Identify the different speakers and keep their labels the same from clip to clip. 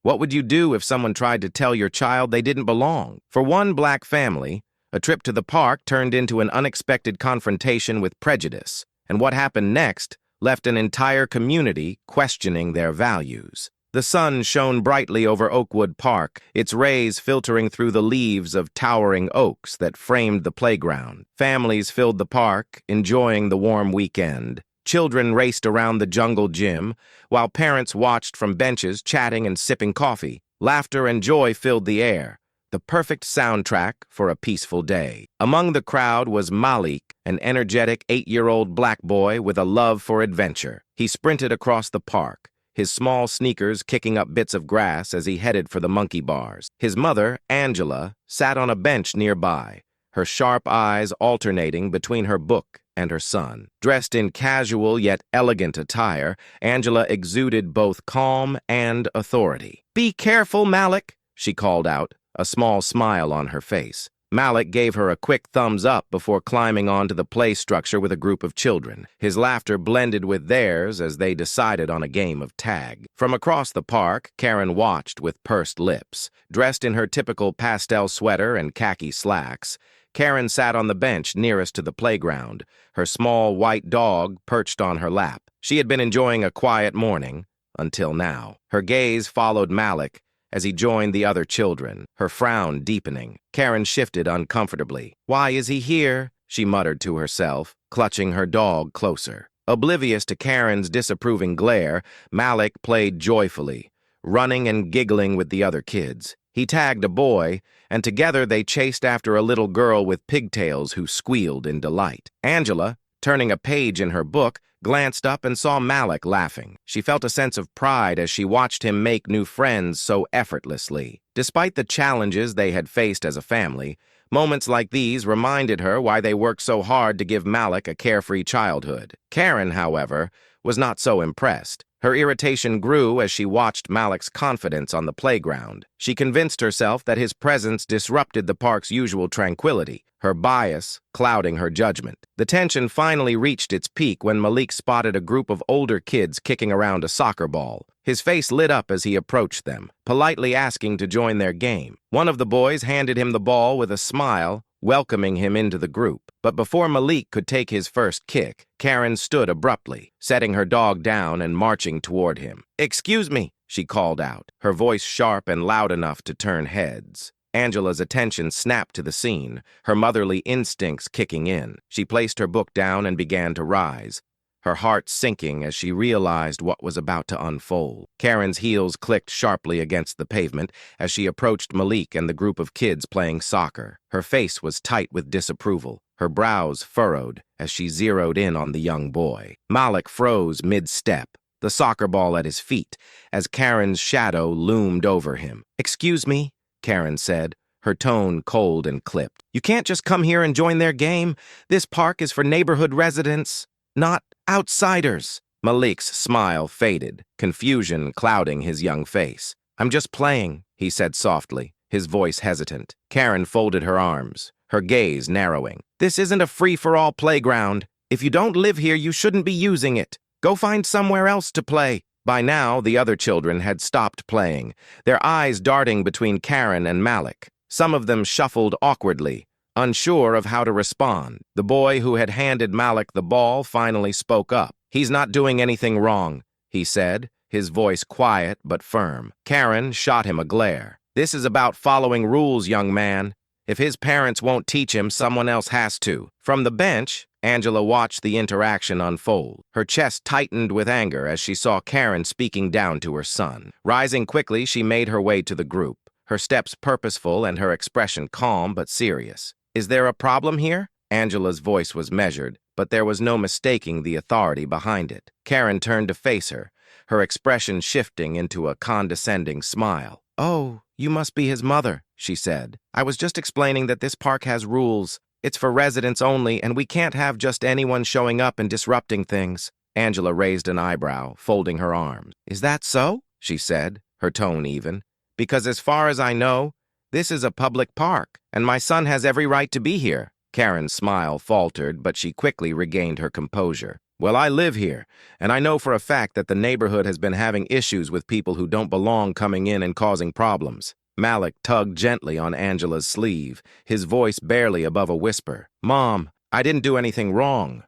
Speaker 1: What would you do if someone tried to tell your child they didn't belong? For one black family, a trip to the park turned into an unexpected confrontation with prejudice, and what happened next left an entire community questioning their values. The sun shone brightly over Oakwood Park, its rays filtering through the leaves of towering oaks that framed the playground. Families filled the park, enjoying the warm weekend. Children raced around the jungle gym, while parents watched from benches, chatting and sipping coffee. Laughter and joy filled the air, the perfect soundtrack for a peaceful day. Among the crowd was Malik, an energetic 8-year-old black boy with a love for adventure. He sprinted across the park, his small sneakers kicking up bits of grass as he headed for the monkey bars. His mother, Angela, sat on a bench nearby, her sharp eyes alternating between her book and her son. Dressed in casual yet elegant attire, Angela exuded both calm and authority. "Be careful, Malik," she called out, a small smile on her face. Malik gave her a quick thumbs up before climbing onto the play structure with a group of children. His laughter blended with theirs as they decided on a game of tag. From across the park, Karen watched with pursed lips. Dressed in her typical pastel sweater and khaki slacks, Karen sat on the bench nearest to the playground, her small white dog perched on her lap. She had been enjoying a quiet morning, until now. Her gaze followed Malik as he joined the other children, her frown deepening. Karen shifted uncomfortably. "Why is he here?" she muttered to herself, clutching her dog closer. Oblivious to Karen's disapproving glare, Malik played joyfully, running and giggling with the other kids. He tagged a boy, and together they chased after a little girl with pigtails who squealed in delight. Angela, turning a page in her book, glanced up and saw Malik laughing. She felt a sense of pride as she watched him make new friends so effortlessly. Despite the challenges they had faced as a family, moments like these reminded her why they worked so hard to give Malik a carefree childhood. Karen, however, was not so impressed. Her irritation grew as she watched Malik's confidence on the playground. She convinced herself that his presence disrupted the park's usual tranquility, her bias clouding her judgment. The tension finally reached its peak when Malik spotted a group of older kids kicking around a soccer ball. His face lit up as he approached them, politely asking to join their game. One of the boys handed him the ball with a smile, welcoming him into the group. But before Malik could take his first kick, Karen stood abruptly, setting her dog down and marching toward him. "Excuse me," she called out, her voice sharp and loud enough to turn heads. Angela's attention snapped to the scene, her motherly instincts kicking in. She placed her book down and began to rise, her heart sinking as she realized what was about to unfold. Karen's heels clicked sharply against the pavement as she approached Malik and the group of kids playing soccer. Her face was tight with disapproval, her brows furrowed as she zeroed in on the young boy. Malik froze mid-step, the soccer ball at his feet, as Karen's shadow loomed over him. "Excuse me," Karen said, her tone cold and clipped. "You can't just come here and join their game. This park is for neighborhood residents, not outsiders." Malik's smile faded, confusion clouding his young face. "I'm just playing," he said softly, his voice hesitant. Karen folded her arms, her gaze narrowing. "This isn't a free-for-all playground. If you don't live here, you shouldn't be using it. Go find somewhere else to play." By now, the other children had stopped playing, their eyes darting between Karen and Malik. Some of them shuffled awkwardly, unsure of how to respond. The boy who had handed Malik the ball finally spoke up. "He's not doing anything wrong," he said, his voice quiet but firm. Karen shot him a glare. "This is about following rules, young man. If his parents won't teach him, someone else has to." From the bench, Angela watched the interaction unfold. Her chest tightened with anger as she saw Karen speaking down to her son. Rising quickly, she made her way to the group, her steps purposeful and her expression calm but serious. "Is there a problem here?" Angela's voice was measured, but there was no mistaking the authority behind it. Karen turned to face her, her expression shifting into a condescending smile. "Oh, you must be his mother," she said. "I was just explaining that this park has rules. It's for residents only, and we can't have just anyone showing up and disrupting things." Angela raised an eyebrow, folding her arms. "Is that so?" she said, her tone even. "Because as far as I know, this is a public park, and my son has every right to be here." Karen's smile faltered, but she quickly regained her composure. Well, I live here, and I know for a fact that the neighborhood has been having issues with people who don't belong coming in and causing problems. Malik tugged gently on Angela's sleeve, his voice barely above a whisper. Mom, I didn't do anything wrong.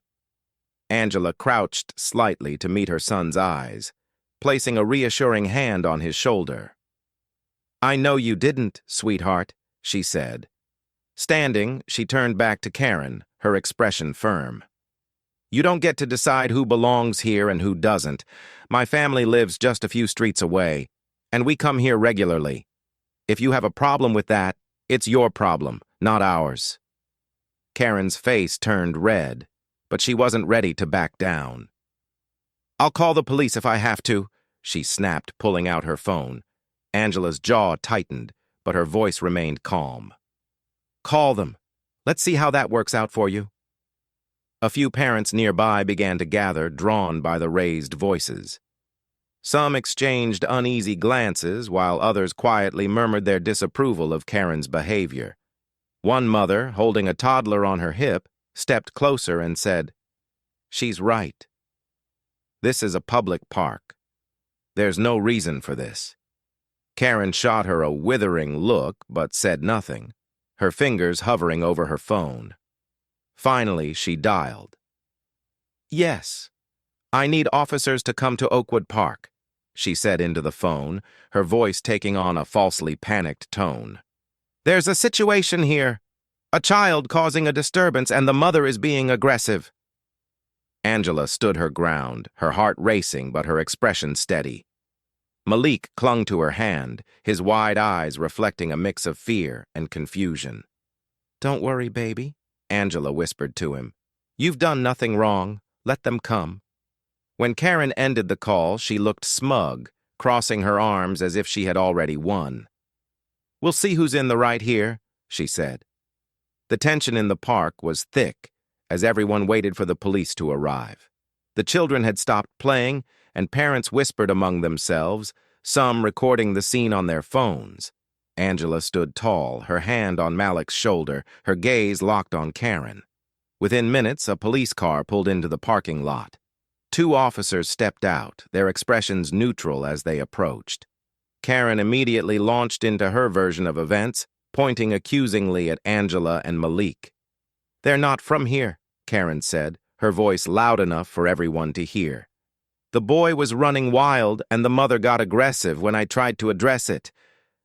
Speaker 1: Angela crouched slightly to meet her son's eyes, placing a reassuring hand on his shoulder. I know you didn't, sweetheart, she said. Standing, she turned back to Karen, her expression firm. You don't get to decide who belongs here and who doesn't. My family lives just a few streets away, and we come here regularly. If you have a problem with that, it's your problem, not ours. Karen's face turned red, but she wasn't ready to back down. I'll call the police if I have to, she snapped, pulling out her phone. Angela's jaw tightened, but her voice remained calm. Call them. Let's see how that works out for you. A few parents nearby began to gather, drawn by the raised voices. Some exchanged uneasy glances, while others quietly murmured their disapproval of Karen's behavior. One mother, holding a toddler on her hip, stepped closer and said, She's right. This is a public park. There's no reason for this. Karen shot her a withering look, but said nothing, her fingers hovering over her phone. Finally, she dialed. Yes, I need officers to come to Oakwood Park, she said into the phone, her voice taking on a falsely panicked tone. There's a situation here. A child causing a disturbance and the mother is being aggressive. Angela stood her ground, her heart racing but her expression steady. Malik clung to her hand, his wide eyes reflecting a mix of fear and confusion. Don't worry, baby, Angela whispered to him. You've done nothing wrong. Let them come. When Karen ended the call, she looked smug, crossing her arms as if she had already won. We'll see who's in the right here, she said. The tension in the park was thick as everyone waited for the police to arrive. The children had stopped playing, and parents whispered among themselves, some recording the scene on their phones. Angela stood tall, her hand on Malik's shoulder, her gaze locked on Karen. Within minutes, a police car pulled into the parking lot. Two officers stepped out, their expressions neutral as they approached. Karen immediately launched into her version of events, pointing accusingly at Angela and Malik. They're not from here, Karen said, her voice loud enough for everyone to hear. The boy was running wild and the mother got aggressive when I tried to address it.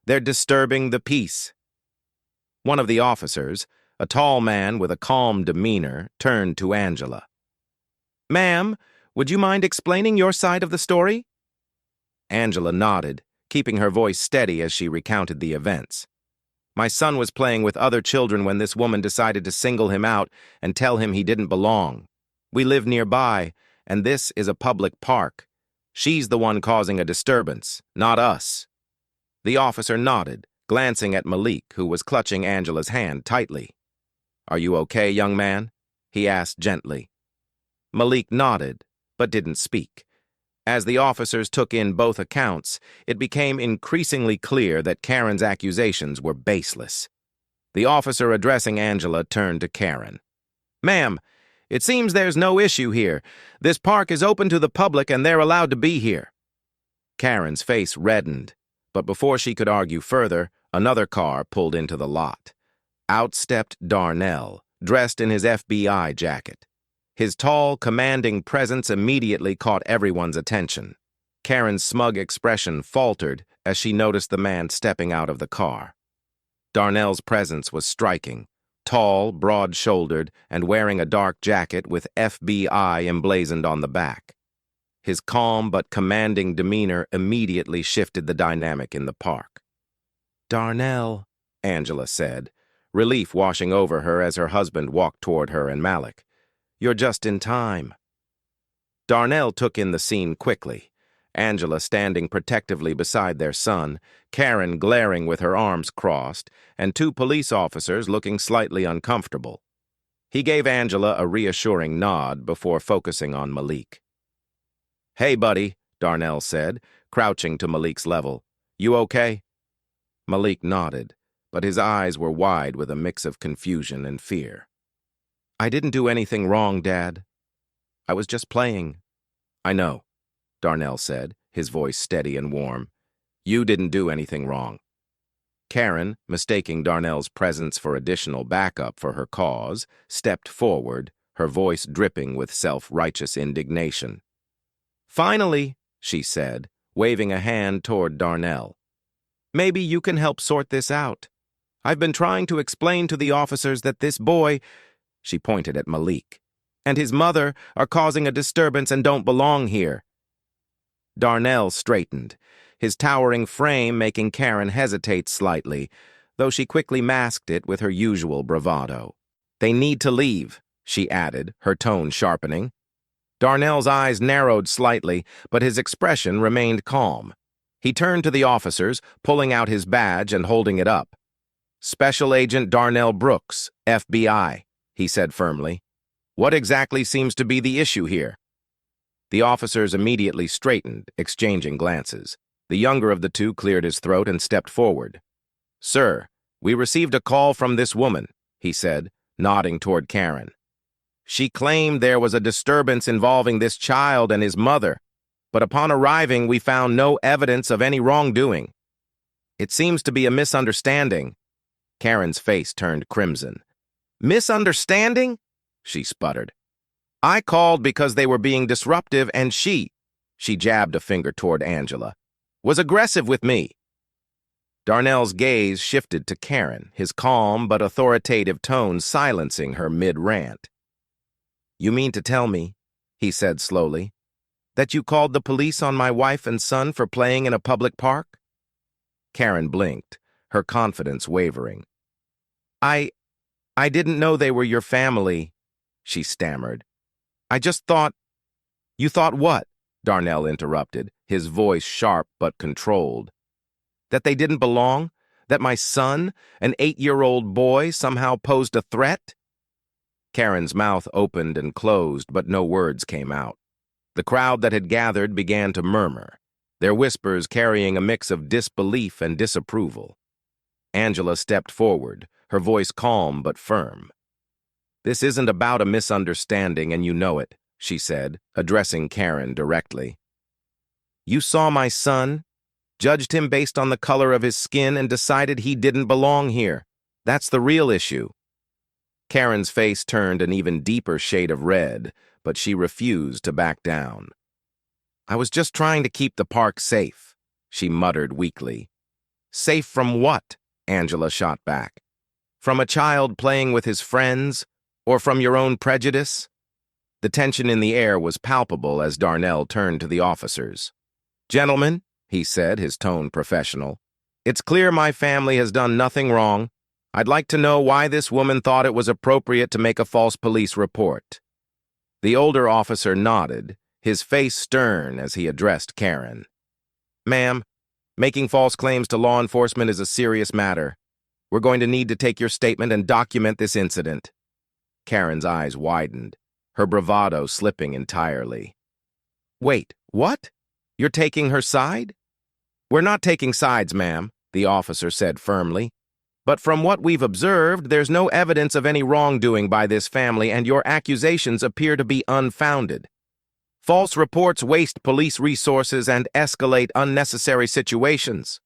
Speaker 1: They're disturbing the peace. One of the officers, a tall man with a calm demeanor, turned to Angela. Ma'am, would you mind explaining your side of the story? Angela nodded, keeping her voice steady as she recounted the events. My son was playing with other children when this woman decided to single him out and tell him he didn't belong. We live nearby, and this is a public park. She's the one causing a disturbance, not us. The officer nodded, glancing at Malik, who was clutching Angela's hand tightly. Are you okay, young man? He asked gently. Malik nodded, but didn't speak. As the officers took in both accounts, it became increasingly clear that Karen's accusations were baseless. The officer addressing Angela turned to Karen. Ma'am, it seems there's no issue here. This park is open to the public and they're allowed to be here. Karen's face reddened, but before she could argue further, another car pulled into the lot. Out stepped Darnell, dressed in his FBI jacket. His tall, commanding presence immediately caught everyone's attention. Karen's smug expression faltered as she noticed the man stepping out of the car. Darnell's presence was striking, tall, broad-shouldered, and wearing a dark jacket with FBI emblazoned on the back. His calm but commanding demeanor immediately shifted the dynamic in the park. Darnell, Angela said, relief washing over her as her husband walked toward her and Malik. You're just in time. Darnell took in the scene quickly, Angela standing protectively beside their son, Karen glaring with her arms crossed, and two police officers looking slightly uncomfortable. He gave Angela a reassuring nod before focusing on Malik. Hey, buddy, Darnell said, crouching to Malik's level. You okay? Malik nodded, but his eyes were wide with a mix of confusion and fear. I didn't do anything wrong, Dad. I was just playing. I know, Darnell said, his voice steady and warm. You didn't do anything wrong. Karen, mistaking Darnell's presence for additional backup for her cause, stepped forward, her voice dripping with self-righteous indignation. Finally, she said, waving a hand toward Darnell. Maybe you can help sort this out. I've been trying to explain to the officers that this boy, she pointed at Malik, and his mother are causing a disturbance and don't belong here. Darnell straightened, his towering frame making Karen hesitate slightly, though she quickly masked it with her usual bravado. They need to leave, she added, her tone sharpening. Darnell's eyes narrowed slightly, but his expression remained calm. He turned to the officers, pulling out his badge and holding it up. Special Agent Darnell Brooks, FBI, he said firmly. What exactly seems to be the issue here? The officers immediately straightened, exchanging glances. The younger of the two cleared his throat and stepped forward. Sir, we received a call from this woman, he said, nodding toward Karen. She claimed there was a disturbance involving this child and his mother, but upon arriving we found no evidence of any wrongdoing. It seems to be a misunderstanding. Karen's face turned crimson. Misunderstanding? She sputtered. I called because they were being disruptive and she jabbed a finger toward Angela, was aggressive with me. Darnell's gaze shifted to Karen, his calm but authoritative tone silencing her mid-rant. You mean to tell me, he said slowly, that you called the police on my wife and son for playing in a public park? Karen blinked, her confidence wavering. I didn't know they were your family, she stammered. I just thought— You thought what? Darnell interrupted, his voice sharp but controlled. That they didn't belong? That my son, an 8-year-old boy, somehow posed a threat? Karen's mouth opened and closed, but no words came out. The crowd that had gathered began to murmur, their whispers carrying a mix of disbelief and disapproval. Angela stepped forward, her voice calm but firm. This isn't about a misunderstanding, and you know it, she said, addressing Karen directly. You saw my son, judged him based on the color of his skin, and decided he didn't belong here. That's the real issue. Karen's face turned an even deeper shade of red, but she refused to back down. I was just trying to keep the park safe, she muttered weakly. Safe from what? Angela shot back. From a child playing with his friends, or from your own prejudice? The tension in the air was palpable as Darnell turned to the officers. Gentlemen, he said, his tone professional, it's clear my family has done nothing wrong. I'd like to know why this woman thought it was appropriate to make a false police report. The older officer nodded, his face stern as he addressed Karen. Ma'am, making false claims to law enforcement is a serious matter. We're going to need to take your statement and document this incident. Karen's eyes widened, her bravado slipping entirely. Wait, what? You're taking her side? We're not taking sides, ma'am, the officer said firmly. But from what we've observed, there's no evidence of any wrongdoing by this family, and your accusations appear to be unfounded. False reports waste police resources and escalate unnecessary situations.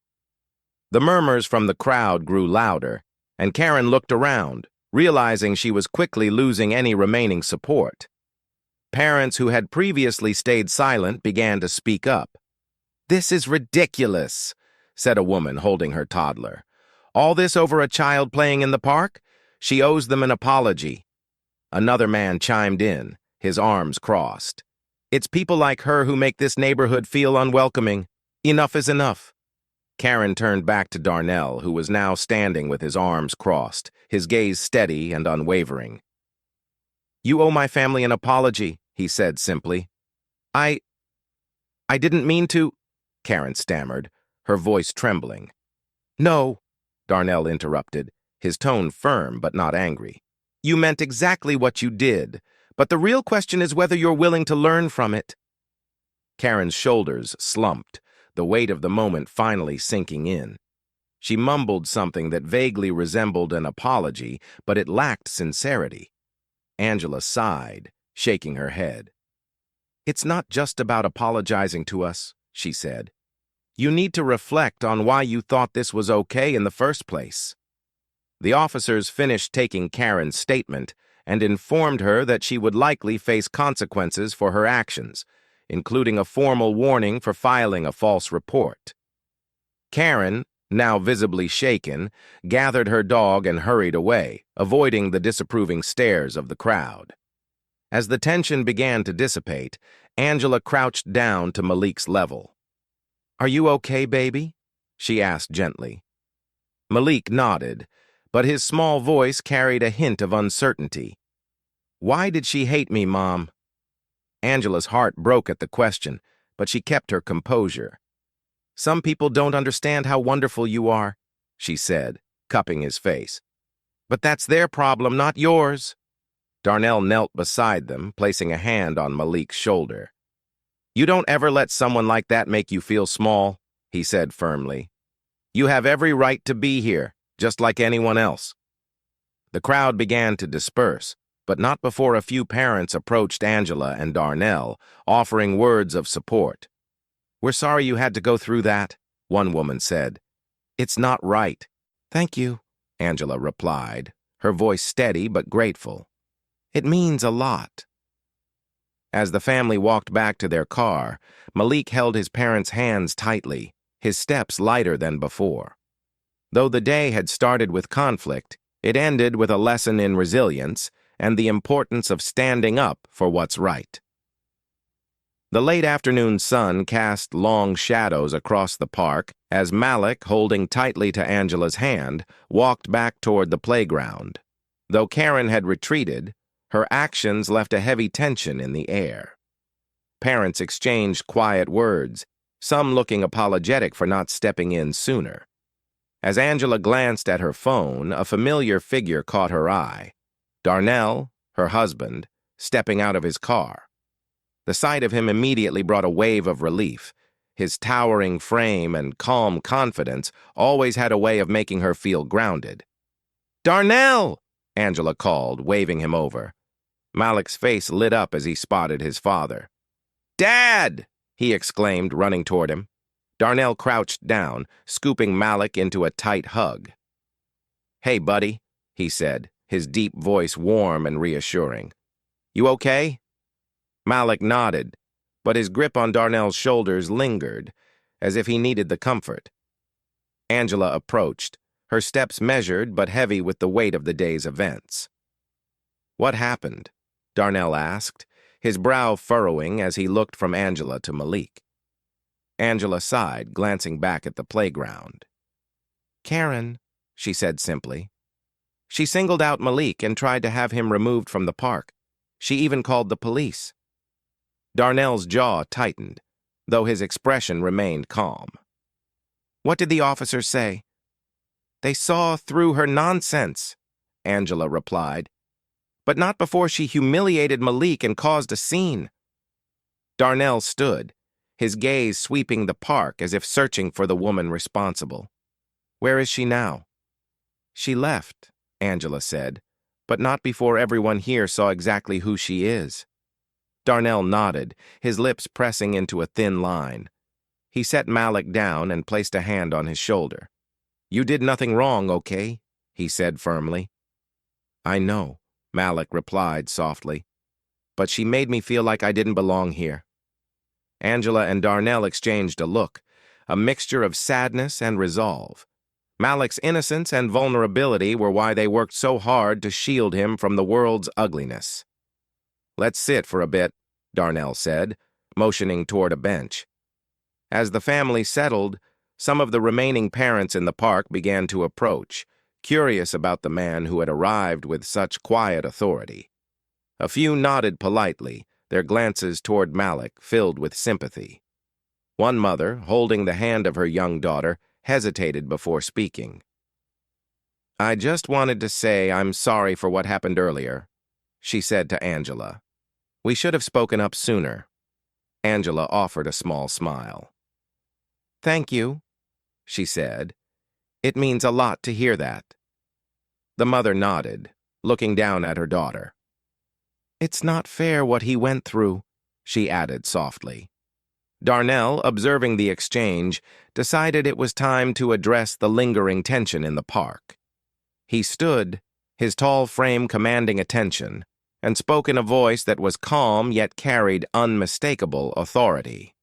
Speaker 1: The murmurs from the crowd grew louder, and Karen looked around, realizing she was quickly losing any remaining support. Parents who had previously stayed silent began to speak up. This is ridiculous, said a woman holding her toddler. All this over a child playing in the park? She owes them an apology. Another man chimed in, his arms crossed. It's people like her who make this neighborhood feel unwelcoming. Enough is enough. Karen turned back to Darnell, who was now standing with his arms crossed, his gaze steady and unwavering. You owe my family an apology, he said simply. I didn't mean to, Karen stammered, her voice trembling. No, Darnell interrupted, his tone firm but not angry. You meant exactly what you did, but the real question is whether you're willing to learn from it. Karen's shoulders slumped, the weight of the moment finally sinking in. She mumbled something that vaguely resembled an apology, but it lacked sincerity. Angela sighed, shaking her head. It's not just about apologizing to us, she said. You need to reflect on why you thought this was okay in the first place. The officers finished taking Karen's statement and informed her that she would likely face consequences for her actions, including a formal warning for filing a false report. Karen, now visibly shaken, gathered her dog and hurried away, avoiding the disapproving stares of the crowd. As the tension began to dissipate, Angela crouched down to Malik's level. "Are you okay, baby?" she asked gently. Malik nodded, but his small voice carried a hint of uncertainty. "Why did she hate me, Mom?" Angela's heart broke at the question, but she kept her composure. "Some people don't understand how wonderful you are," she said, cupping his face. "But that's their problem, not yours." Darnell knelt beside them, placing a hand on Malik's shoulder. "You don't ever let someone like that make you feel small," he said firmly. "You have every right to be here, just like anyone else." The crowd began to disperse, but not before a few parents approached Angela and Darnell, offering words of support. "We're sorry you had to go through that," one woman said. "It's not right." "Thank you," Angela replied, her voice steady but grateful. "It means a lot." As the family walked back to their car, Malik held his parents' hands tightly, his steps lighter than before. Though the day had started with conflict, it ended with a lesson in resilience and the importance of standing up for what's right. The late afternoon sun cast long shadows across the park as Malik, holding tightly to Angela's hand, walked back toward the playground. Though Karen had retreated, her actions left a heavy tension in the air. Parents exchanged quiet words, some looking apologetic for not stepping in sooner. As Angela glanced at her phone, a familiar figure caught her eye. Darnell, her husband, stepping out of his car. The sight of him immediately brought a wave of relief. His towering frame and calm confidence always had a way of making her feel grounded. "Darnell!" Angela called, waving him over. Malik's face lit up as he spotted his father. "Dad!" he exclaimed, running toward him. Darnell crouched down, scooping Malik into a tight hug. "Hey, buddy," he said, his deep voice warm and reassuring. "You okay?" Malik nodded, but his grip on Darnell's shoulders lingered, as if he needed the comfort. Angela approached, her steps measured but heavy with the weight of the day's events. "What happened?" Darnell asked, his brow furrowing as he looked from Angela to Malik. Angela sighed, glancing back at the playground. "Karen," she said simply. "She singled out Malik and tried to have him removed from the park. She even called the police." Darnell's jaw tightened, though his expression remained calm. "What did the officers say?" "They saw through her nonsense," Angela replied. "But not before she humiliated Malik and caused a scene." Darnell stood, his gaze sweeping the park as if searching for the woman responsible. "Where is she now?" "She left," Angela said, "but not before everyone here saw exactly who she is." Darnell nodded, his lips pressing into a thin line. He set Malik down and placed a hand on his shoulder. "You did nothing wrong, okay?" he said firmly. "I know," Malik replied softly, "but she made me feel like I didn't belong here." Angela and Darnell exchanged a look, a mixture of sadness and resolve. Malik's innocence and vulnerability were why they worked so hard to shield him from the world's ugliness. "Let's sit for a bit," Darnell said, motioning toward a bench. As the family settled, some of the remaining parents in the park began to approach, curious about the man who had arrived with such quiet authority. A few nodded politely, their glances toward Malik filled with sympathy. One mother, holding the hand of her young daughter, hesitated before speaking. "I just wanted to say I'm sorry for what happened earlier," she said to Angela. "We should have spoken up sooner." Angela offered a small smile. "Thank you," she said. "It means a lot to hear that." The mother nodded, looking down at her daughter. "It's not fair what he went through," she added softly. Darnell, observing the exchange, decided it was time to address the lingering tension in the park. He stood, his tall frame commanding attention, and spoke in a voice that was calm yet carried unmistakable authority.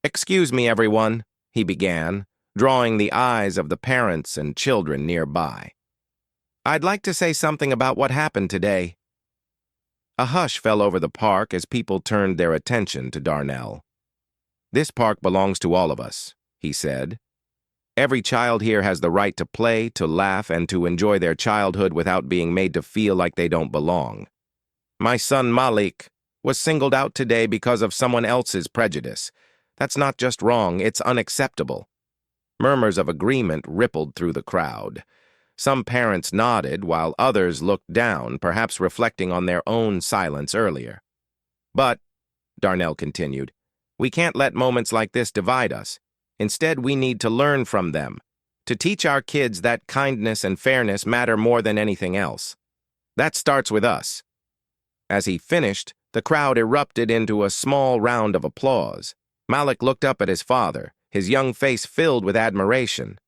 Speaker 1: "Excuse me, everyone," he began, drawing the eyes of the parents and children nearby. "I'd like to say something about what happened today." A hush fell over the park as people turned their attention to Darnell. "This park belongs to all of us," he said. "Every child here has the right to play, to laugh, and to enjoy their childhood without being made to feel like they don't belong. My son Malik was singled out today because of someone else's prejudice. That's not just wrong, it's unacceptable." Murmurs of agreement rippled through the crowd. Some parents nodded, while others looked down, perhaps reflecting on their own silence earlier. "But," Darnell continued, "we can't let moments like this divide us. Instead, we need to learn from them, to teach our kids that kindness and fairness matter more than anything else. That starts with us." As he finished, the crowd erupted into a small round of applause. Malik looked up at his father, his young face filled with admiration.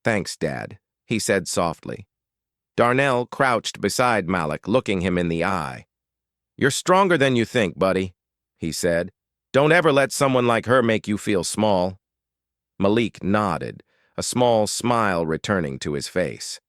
Speaker 1: "Thanks, Dad," he said softly. Darnell crouched beside Malik, looking him in the eye. "You're stronger than you think, buddy," he said. "Don't ever let someone like her make you feel small." Malik nodded, a small smile returning to his face.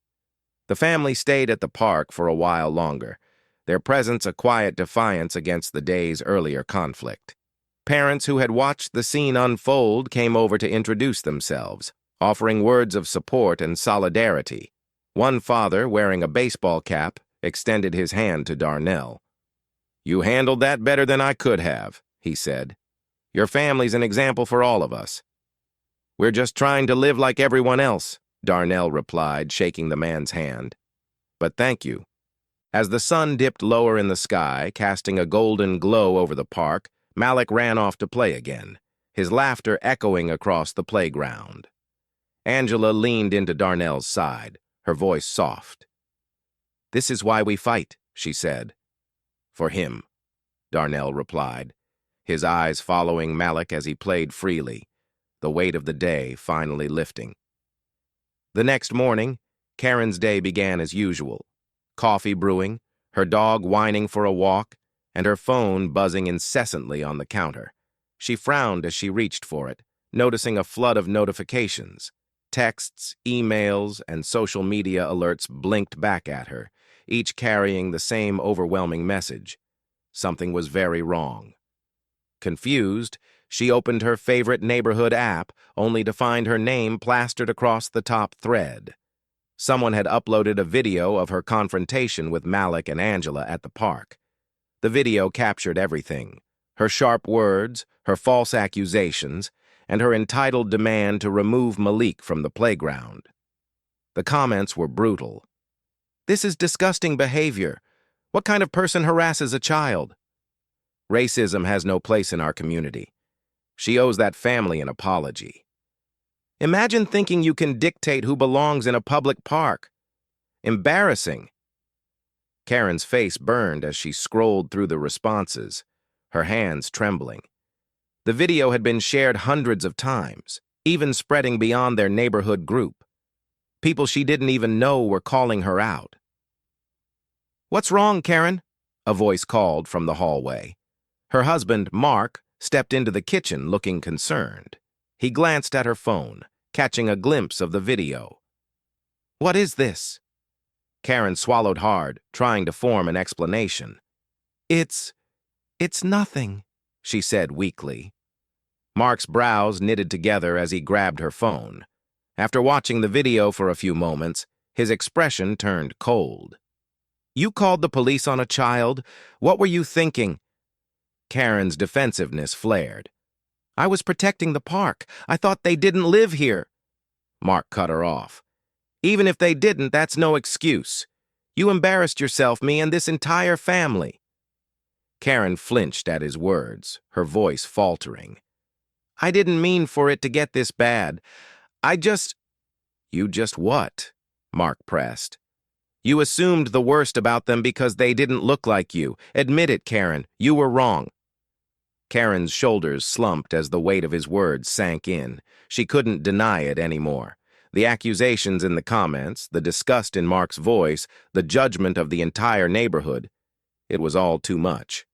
Speaker 1: The family stayed at the park for a while longer, their presence a quiet defiance against the day's earlier conflict. Parents who had watched the scene unfold came over to introduce themselves, offering words of support and solidarity. One father, wearing a baseball cap, extended his hand to Darnell. "You handled that better than I could have," he said. "Your family's an example for all of us." "We're just trying to live like everyone else," Darnell replied, shaking the man's hand. "But thank you." As the sun dipped lower in the sky, casting a golden glow over the park, Malik ran off to play again, his laughter echoing across the playground. Angela leaned into Darnell's side, her voice soft. "This is why we fight," she said. "For him," Darnell replied, his eyes following Malik as he played freely, the weight of the day finally lifting. The next morning, Karen's day began as usual. Coffee brewing, her dog whining for a walk, and her phone buzzing incessantly on the counter. She frowned as she reached for it, noticing a flood of notifications. Texts, emails, and social media alerts blinked back at her, each carrying the same overwhelming message. Something was very wrong. Confused, she opened her favorite neighborhood app, only to find her name plastered across the top thread. Someone had uploaded a video of her confrontation with Malik and Angela at the park. The video captured everything: her sharp words, her false accusations, and her entitled demand to remove Malik from the playground. The comments were brutal. "This is disgusting behavior. What kind of person harasses a child?" "Racism has no place in our community. She owes that family an apology." "Imagine thinking you can dictate who belongs in a public park. Embarrassing." Karen's face burned as she scrolled through the responses, her hands trembling. The video had been shared hundreds of times, even spreading beyond their neighborhood group. People she didn't even know were calling her out. "What's wrong, Karen?" a voice called from the hallway. Her husband, Mark, stepped into the kitchen looking concerned. He glanced at her phone, catching a glimpse of the video. "What is this?" Karen swallowed hard, trying to form an explanation. It's nothing," she said weakly. Mark's brows knitted together as he grabbed her phone. After watching the video for a few moments, his expression turned cold. "You called the police on a child? What were you thinking?" Karen's defensiveness flared. "I was protecting the park. I thought they didn't live here." Mark cut her off. "Even if they didn't, that's no excuse. You embarrassed yourself, me, and this entire family." Karen flinched at his words, her voice faltering. "I didn't mean for it to get this bad. I just—" "You just what?" Mark pressed. "You assumed the worst about them because they didn't look like you. Admit it, Karen. You were wrong." Karen's shoulders slumped as the weight of his words sank in. She couldn't deny it anymore. The accusations in the comments, the disgust in Mark's voice, the judgment of the entire neighborhood. It was all too much.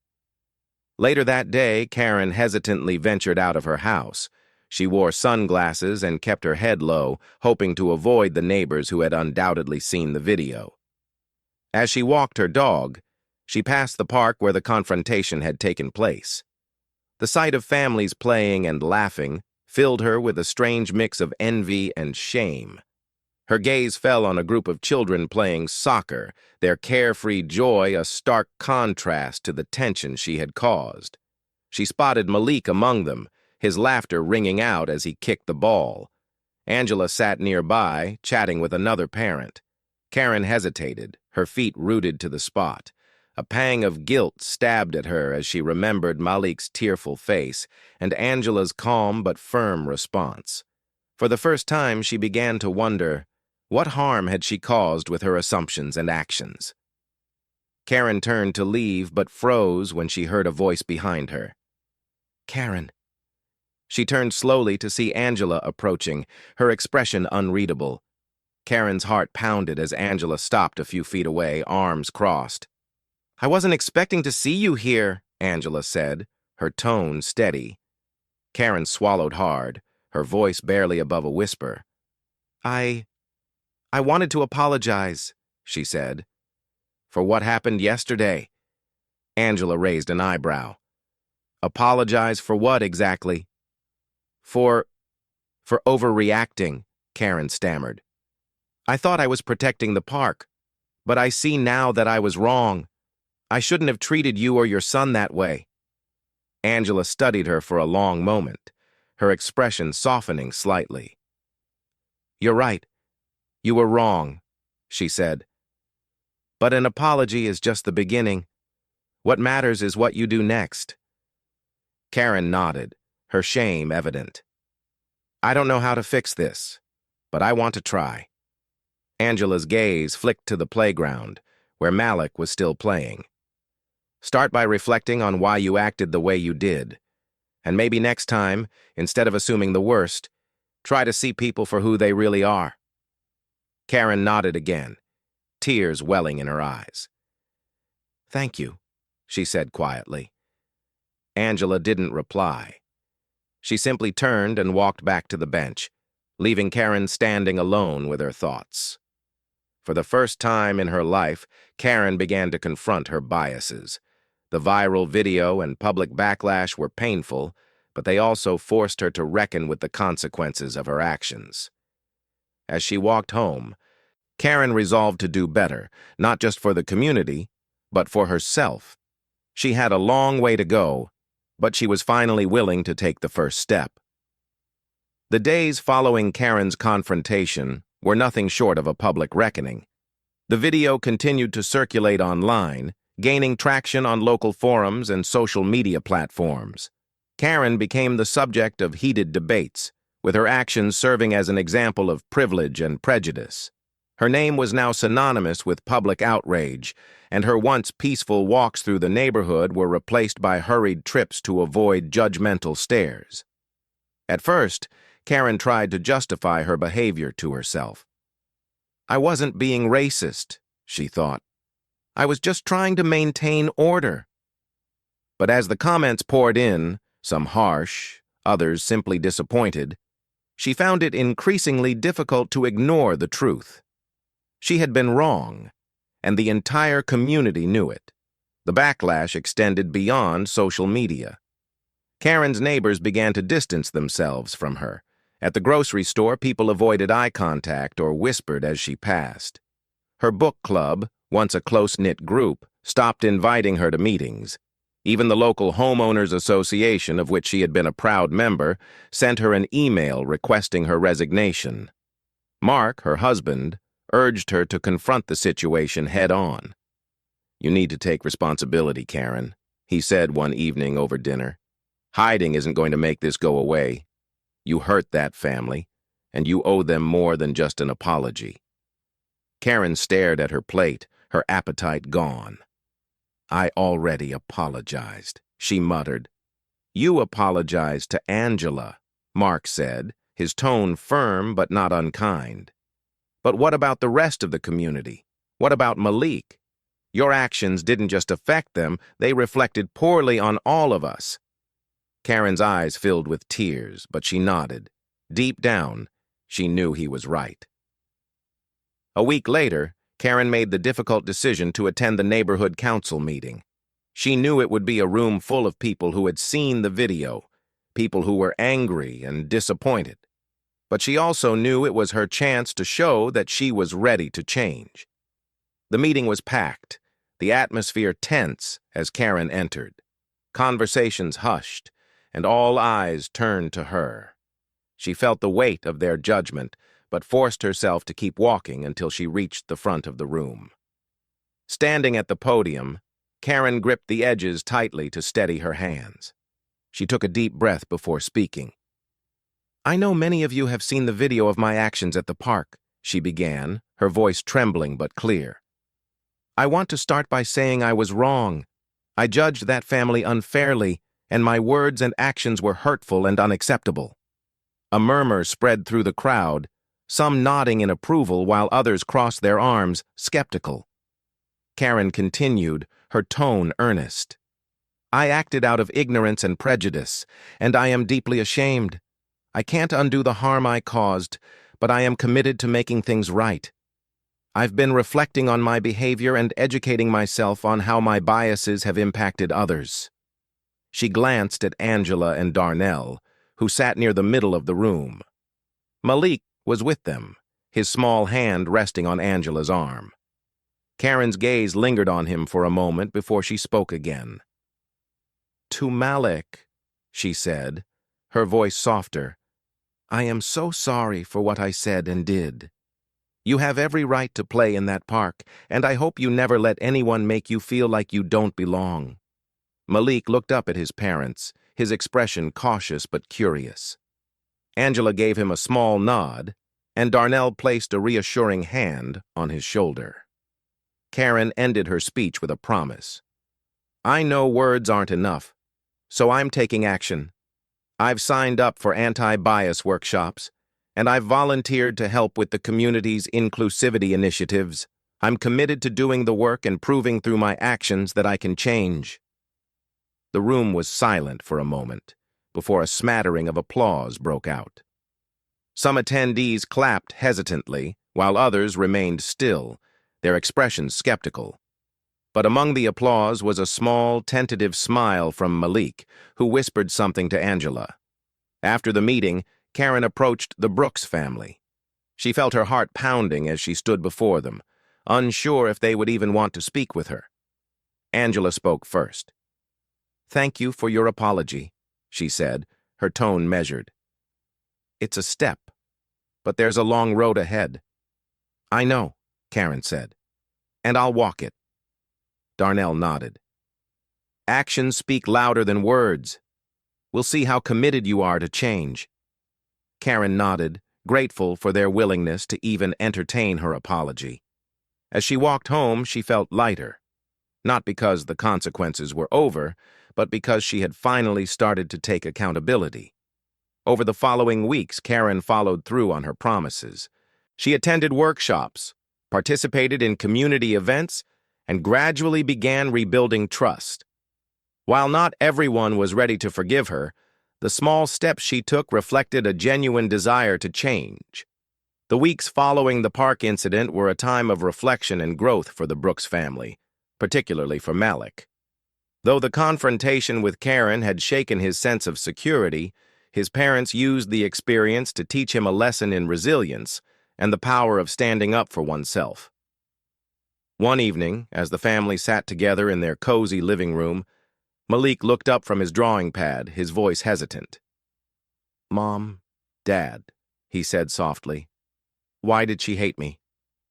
Speaker 1: Later that day, Karen hesitantly ventured out of her house. She wore sunglasses and kept her head low, hoping to avoid the neighbors who had undoubtedly seen the video. As she walked her dog, she passed the park where the confrontation had taken place. The sight of families playing and laughing filled her with a strange mix of envy and shame. Her gaze fell on a group of children playing soccer, their carefree joy a stark contrast to the tension she had caused. She spotted Malik among them, his laughter ringing out as he kicked the ball. Angela sat nearby, chatting with another parent. Karen hesitated, her feet rooted to the spot. A pang of guilt stabbed at her as she remembered Malik's tearful face and Angela's calm but firm response. For the first time, she began to wonder, what harm had she caused with her assumptions and actions? Karen turned to leave but froze when she heard a voice behind her. "Karen." She turned slowly to see Angela approaching, her expression unreadable. Karen's heart pounded as Angela stopped a few feet away, arms crossed. "I wasn't expecting to see you here," Angela said, her tone steady. Karen swallowed hard, her voice barely above a whisper. I wanted to apologize," she said. "For what happened yesterday?" Angela raised an eyebrow. "Apologize for what exactly?" For overreacting," Karen stammered. "I thought I was protecting the park, but I see now that I was wrong. I shouldn't have treated you or your son that way." Angela studied her for a long moment, her expression softening slightly. "You're right. You were wrong," she said. "But an apology is just the beginning. What matters is what you do next." Karen nodded, her shame evident. "I don't know how to fix this, but I want to try." Angela's gaze flicked to the playground, where Malik was still playing. "Start by reflecting on why you acted the way you did. And maybe next time, instead of assuming the worst, try to see people for who they really are." Karen nodded again, tears welling in her eyes. "Thank you," she said quietly. Angela didn't reply. She simply turned and walked back to the bench, leaving Karen standing alone with her thoughts. For the first time in her life, Karen began to confront her biases. The viral video and public backlash were painful, but they also forced her to reckon with the consequences of her actions. As she walked home, Karen resolved to do better, not just for the community, but for herself. She had a long way to go, but she was finally willing to take the first step. The days following Karen's confrontation were nothing short of a public reckoning. The video continued to circulate online, gaining traction on local forums and social media platforms. Karen became the subject of heated debates, with her actions serving as an example of privilege and prejudice. Her name was now synonymous with public outrage, and her once peaceful walks through the neighborhood were replaced by hurried trips to avoid judgmental stares. At first, Karen tried to justify her behavior to herself. "I wasn't being racist," she thought. "I was just trying to maintain order." But as the comments poured in, some harsh, others simply disappointed, she found it increasingly difficult to ignore the truth. She had been wrong, and the entire community knew it. The backlash extended beyond social media. Karen's neighbors began to distance themselves from her. At the grocery store, people avoided eye contact or whispered as she passed. Her book club, once a close-knit group, stopped inviting her to meetings. Even the local homeowners association, of which she had been a proud member, sent her an email requesting her resignation. Mark, her husband, urged her to confront the situation head-on. "You need to take responsibility, Karen," he said one evening over dinner. "Hiding isn't going to make this go away. You hurt that family, and you owe them more than just an apology." Karen stared at her plate, her appetite gone. "I already apologized," she muttered. You apologized to Angela, Mark said, his tone firm but not unkind. But what about the rest of the community? What about Malik? Your actions didn't just affect them, they reflected poorly on all of us. Karen's eyes filled with tears, but she nodded. Deep down, she knew he was right. A week later, Karen made the difficult decision to attend the neighborhood council meeting. She knew it would be a room full of people who had seen the video, people who were angry and disappointed. But she also knew it was her chance to show that she was ready to change. The meeting was packed, the atmosphere tense as Karen entered. Conversations hushed, and all eyes turned to her. She felt the weight of their judgment, but forced herself to keep walking until she reached the front of the room. Standing at the podium, Karen gripped the edges tightly to steady her hands. She took a deep breath before speaking. "I know many of you have seen the video of my actions at the park," she began, her voice trembling but clear. "I want to start by saying I was wrong. I judged that family unfairly, and my words and actions were hurtful and unacceptable." A murmur spread through the crowd, some nodding in approval while others crossed their arms, skeptical. Karen continued, her tone earnest. "I acted out of ignorance and prejudice, and I am deeply ashamed. I can't undo the harm I caused, but I am committed to making things right. I've been reflecting on my behavior and educating myself on how my biases have impacted others." She glanced at Angela and Darnell, who sat near the middle of the room. Malik was with them, his small hand resting on Angela's arm. Karen's gaze lingered on him for a moment before she spoke again. "To Malik," she said, her voice softer, "I am so sorry for what I said and did. You have every right to play in that park, and I hope you never let anyone make you feel like you don't belong." Malik looked up at his parents, his expression cautious but curious. Angela gave him a small nod, and Darnell placed a reassuring hand on his shoulder. Karen ended her speech with a promise. "I know words aren't enough, so I'm taking action. I've signed up for anti-bias workshops, and I've volunteered to help with the community's inclusivity initiatives. I'm committed to doing the work and proving through my actions that I can change." The room was silent for a moment, before a smattering of applause broke out. Some attendees clapped hesitantly, while others remained still, their expressions skeptical. But among the applause was a small, tentative smile from Malik, who whispered something to Angela. After the meeting, Karen approached the Brooks family. She felt her heart pounding as she stood before them, unsure if they would even want to speak with her. Angela spoke first. "Thank you for your apology," she said, her tone measured. "It's a step, but there's a long road ahead." "I know," Karen said, "and I'll walk it." Darnell nodded. "Actions speak louder than words. We'll see how committed you are to change." Karen nodded, grateful for their willingness to even entertain her apology. As she walked home, she felt lighter, not because the consequences were over, but because she had finally started to take accountability. Over the following weeks, Karen followed through on her promises. She attended workshops, participated in community events, and gradually began rebuilding trust. While not everyone was ready to forgive her, the small steps she took reflected a genuine desire to change. The weeks following the park incident were a time of reflection and growth for the Brooks family, particularly for Malik. Though the confrontation with Karen had shaken his sense of security, his parents used the experience to teach him a lesson in resilience and the power of standing up for oneself. One evening, as the family sat together in their cozy living room, Malik looked up from his drawing pad, his voice hesitant. "Mom, Dad," he said softly, "why did she hate me?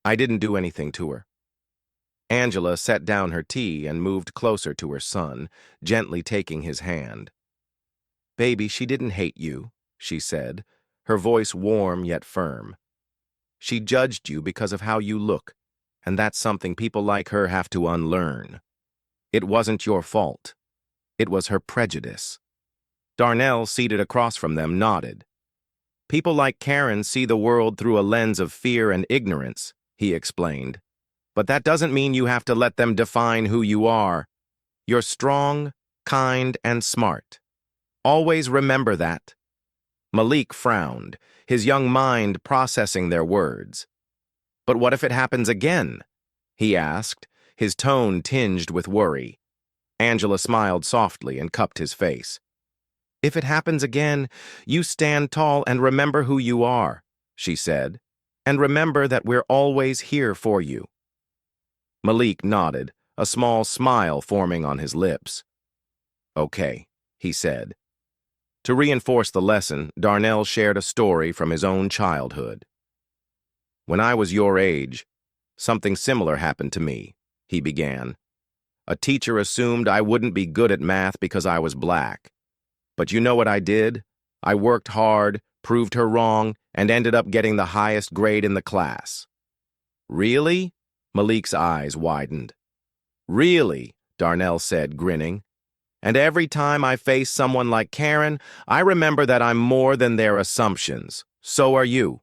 Speaker 1: I didn't do anything to her." Angela set down her tea and moved closer to her son, gently taking his hand. "Baby, she didn't hate you," she said, her voice warm yet firm. "She judged you because of how you look, and that's something people like her have to unlearn. It wasn't your fault. It was her prejudice." Darnell, seated across from them, nodded. People like Karen see the world through a lens of fear and ignorance, he explained. But that doesn't mean you have to let them define who you are. You're strong, kind, and smart. Always remember that. Malik frowned, his young mind processing their words. But what if it happens again? He asked, his tone tinged with worry. Angela smiled softly and cupped his face. If it happens again, you stand tall and remember who you are, she said, and remember that we're always here for you. Malik nodded, a small smile forming on his lips. Okay, he said. To reinforce the lesson, Darnell shared a story from his own childhood. When I was your age, something similar happened to me, he began. A teacher assumed I wouldn't be good at math because I was black. But you know what I did? I worked hard, proved her wrong, and ended up getting the highest grade in the class. Really? Malik's eyes widened. Really, Darnell said, grinning. And every time I face someone like Karen, I remember that I'm more than their assumptions. So are you.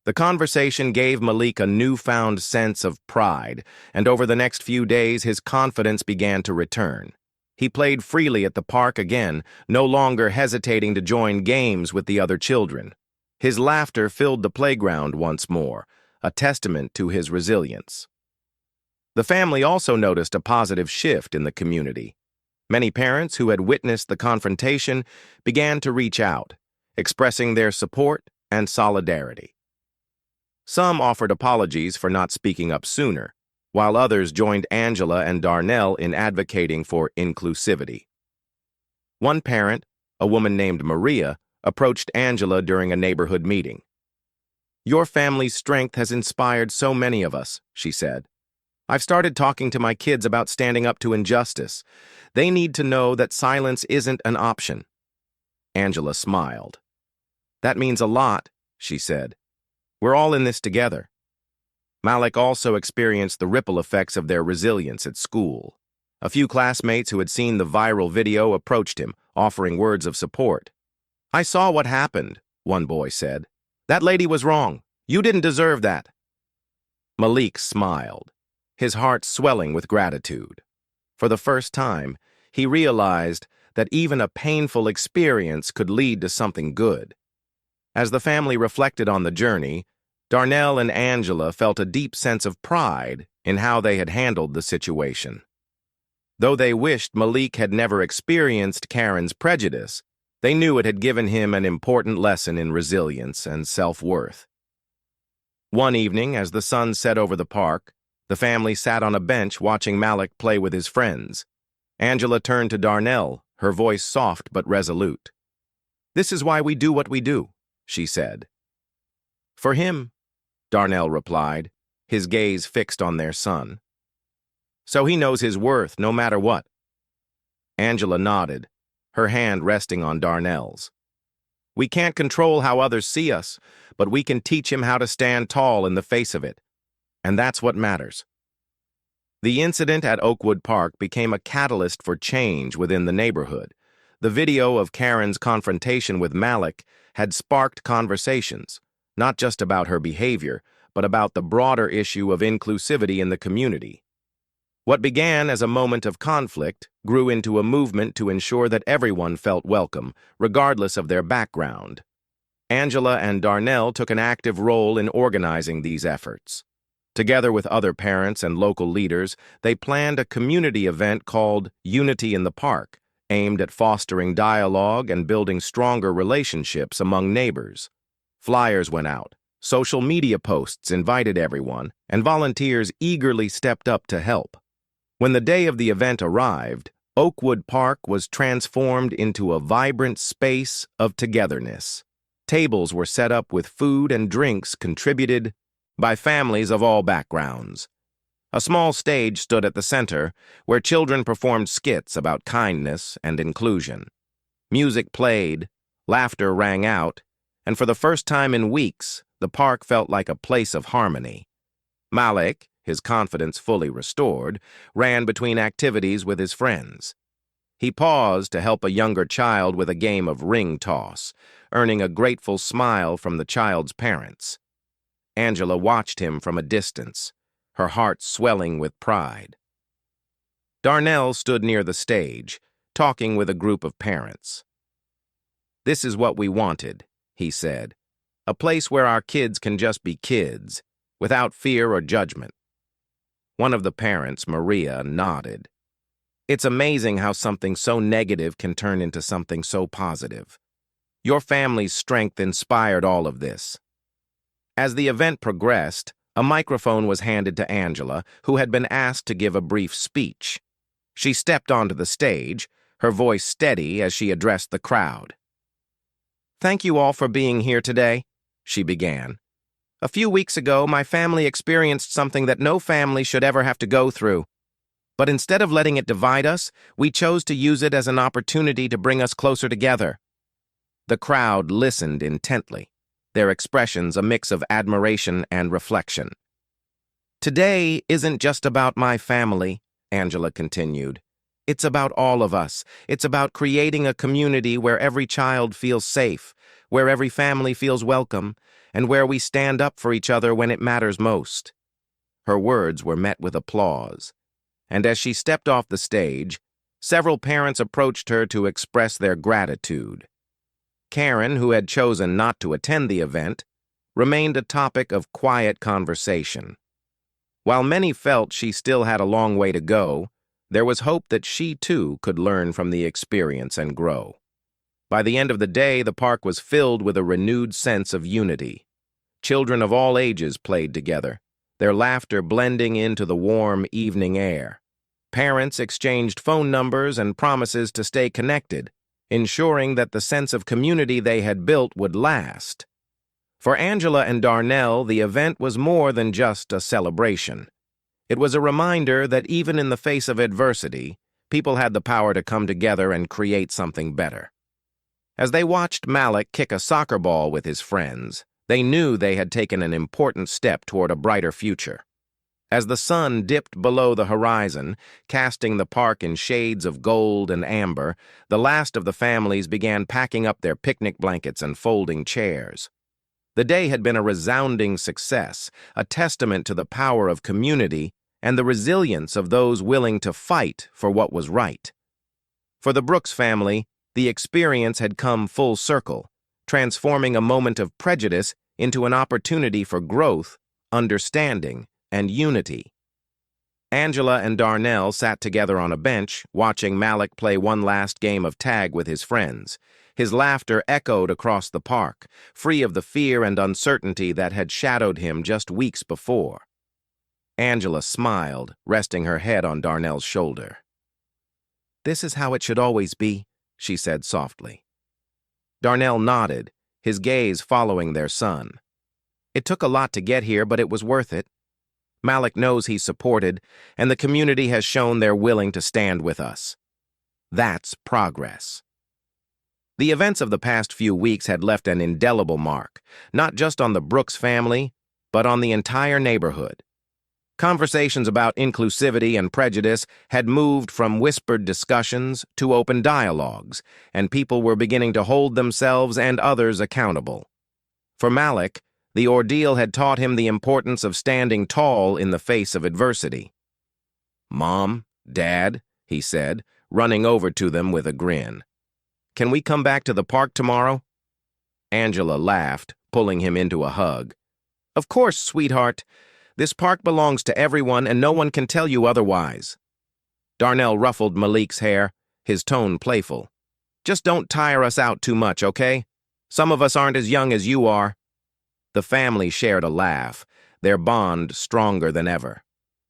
Speaker 1: The conversation gave Malik a newfound sense of pride, and over the next few days his confidence began to return. He played freely at the park again, no longer hesitating to join games with the other children. His laughter filled the playground once more, a testament to his resilience. The family also noticed a positive shift in the community. Many parents who had witnessed the confrontation began to reach out, expressing their support and solidarity. Some offered apologies for not speaking up sooner, while others joined Angela and Darnell in advocating for inclusivity. One parent, a woman named Maria, approached Angela during a neighborhood meeting. Your family's strength has inspired so many of us, she said. I've started talking to my kids about standing up to injustice. They need to know that silence isn't an option. Angela smiled. That means a lot, she said. We're all in this together. Malik also experienced the ripple effects of their resilience at school. A few classmates who had seen the viral video approached him, offering words of support. I saw what happened, one boy said. That lady was wrong. You didn't deserve that. Malik smiled, his heart swelling with gratitude. For the first time, he realized that even a painful experience could lead to something good. As the family reflected on the journey, Darnell and Angela felt a deep sense of pride in how they had handled the situation. Though they wished Malik had never experienced Karen's prejudice, they knew it had given him an important lesson in resilience and self-worth. One evening, as the sun set over the park, the family sat on a bench watching Malik play with his friends. Angela turned to Darnell, her voice soft but resolute. This is why we do what we do, she said. For him, Darnell replied, his gaze fixed on their son. So he knows his worth no matter what. Angela nodded, her hand resting on Darnell's. We can't control how others see us, but we can teach him how to stand tall in the face of it. And that's what matters. The incident at Oakwood Park became a catalyst for change within the neighborhood. The video of Karen's confrontation with Malik had sparked conversations, not just about her behavior, but about the broader issue of inclusivity in the community. What began as a moment of conflict grew into a movement to ensure that everyone felt welcome, regardless of their background. Angela and Darnell took an active role in organizing these efforts. Together with other parents and local leaders, they planned a community event called Unity in the Park, aimed at fostering dialogue and building stronger relationships among neighbors. Flyers went out, social media posts invited everyone, and volunteers eagerly stepped up to help. When the day of the event arrived, Oakwood Park was transformed into a vibrant space of togetherness. Tables were set up with food and drinks contributed by families of all backgrounds. A small stage stood at the center, where children performed skits about kindness and inclusion. Music played, laughter rang out, and for the first time in weeks, the park felt like a place of harmony. Malik, his confidence fully restored, ran between activities with his friends. He paused to help a younger child with a game of ring toss, earning a grateful smile from the child's parents. Angela watched him from a distance, her heart swelling with pride. Darnell stood near the stage, talking with a group of parents. "This is what we wanted," he said. "A place where our kids can just be kids, without fear or judgment." One of the parents, Maria, nodded. "It's amazing how something so negative can turn into something so positive. Your family's strength inspired all of this." As the event progressed, a microphone was handed to Angela, who had been asked to give a brief speech. She stepped onto the stage, her voice steady as she addressed the crowd. "Thank you all for being here today," she began. "A few weeks ago, my family experienced something that no family should ever have to go through. But instead of letting it divide us, we chose to use it as an opportunity to bring us closer together." The crowd listened intently, their expressions a mix of admiration and reflection. "Today isn't just about my family," Angela continued. "It's about all of us. It's about creating a community where every child feels safe, where every family feels welcome, and where we stand up for each other when it matters most." Her words were met with applause, and as she stepped off the stage, several parents approached her to express their gratitude. Karen, who had chosen not to attend the event, remained a topic of quiet conversation. While many felt she still had a long way to go, there was hope that she too could learn from the experience and grow. By the end of the day, the park was filled with a renewed sense of unity. Children of all ages played together, their laughter blending into the warm evening air. Parents exchanged phone numbers and promises to stay connected, ensuring that the sense of community they had built would last. For Angela and Darnell, the event was more than just a celebration. It was a reminder that even in the face of adversity, people had the power to come together and create something better. As they watched Malik kick a soccer ball with his friends, they knew they had taken an important step toward a brighter future. As the sun dipped below the horizon, casting the park in shades of gold and amber, the last of the families began packing up their picnic blankets and folding chairs. The day had been a resounding success, a testament to the power of community and the resilience of those willing to fight for what was right. For the Brooks family, the experience had come full circle, transforming a moment of prejudice into an opportunity for growth, understanding, and unity. Angela and Darnell sat together on a bench, watching Malik play one last game of tag with his friends. His laughter echoed across the park, free of the fear and uncertainty that had shadowed him just weeks before. Angela smiled, resting her head on Darnell's shoulder. "This is how it should always be," she said softly. Darnell nodded, his gaze following their son. "It took a lot to get here, but it was worth it. Malik knows he's supported, and the community has shown they're willing to stand with us. That's progress." The events of the past few weeks had left an indelible mark, not just on the Brooks family, but on the entire neighborhood. Conversations about inclusivity and prejudice had moved from whispered discussions to open dialogues, and people were beginning to hold themselves and others accountable. For Malik, the ordeal had taught him the importance of standing tall in the face of adversity. "Mom, Dad," he said, running over to them with a grin. "Can we come back to the park tomorrow?" Angela laughed, pulling him into a hug. "Of course, sweetheart. This park belongs to everyone, and no one can tell you otherwise." Darnell ruffled Malik's hair, his tone playful. "Just don't tire us out too much, okay? Some of us aren't as young as you are." The family shared a laugh, their bond stronger than ever.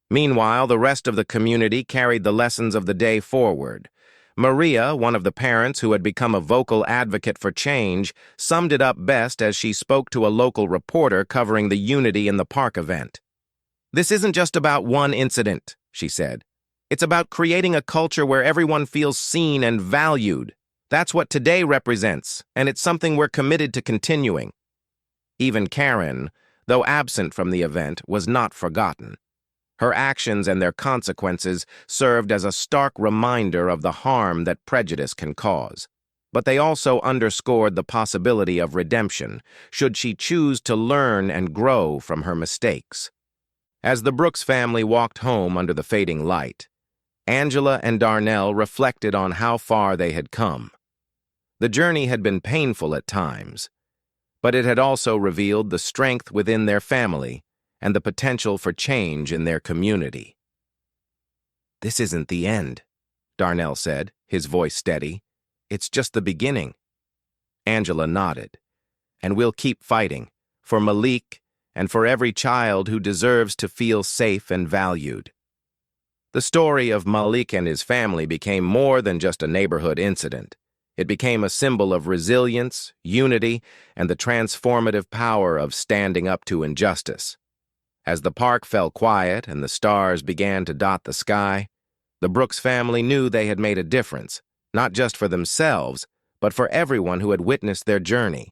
Speaker 1: Meanwhile, the rest of the community carried the lessons of the day forward. Maria, one of the parents who had become a vocal advocate for change, summed it up best as she spoke to a local reporter covering the Unity in the Park event. "This isn't just about one incident," she said. "It's about creating a culture where everyone feels seen and valued. That's what today represents, and it's something we're committed to continuing." Even Karen, though absent from the event, was not forgotten. Her actions and their consequences served as a stark reminder of the harm that prejudice can cause. But they also underscored the possibility of redemption, should she choose to learn and grow from her mistakes. As the Brooks family walked home under the fading light, Angela and Darnell reflected on how far they had come. The journey had been painful at times, but it had also revealed the strength within their family and the potential for change in their community. "This isn't the end," Darnell said, his voice steady. "It's just the beginning." Angela nodded. "And we'll keep fighting, for Malik and for every child who deserves to feel safe and valued." The story of Malik and his family became more than just a neighborhood incident. It became a symbol of resilience, unity, and the transformative power of standing up to injustice. As the park fell quiet and the stars began to dot the sky, the Brooks family knew they had made a difference, not just for themselves, but for everyone who had witnessed their journey.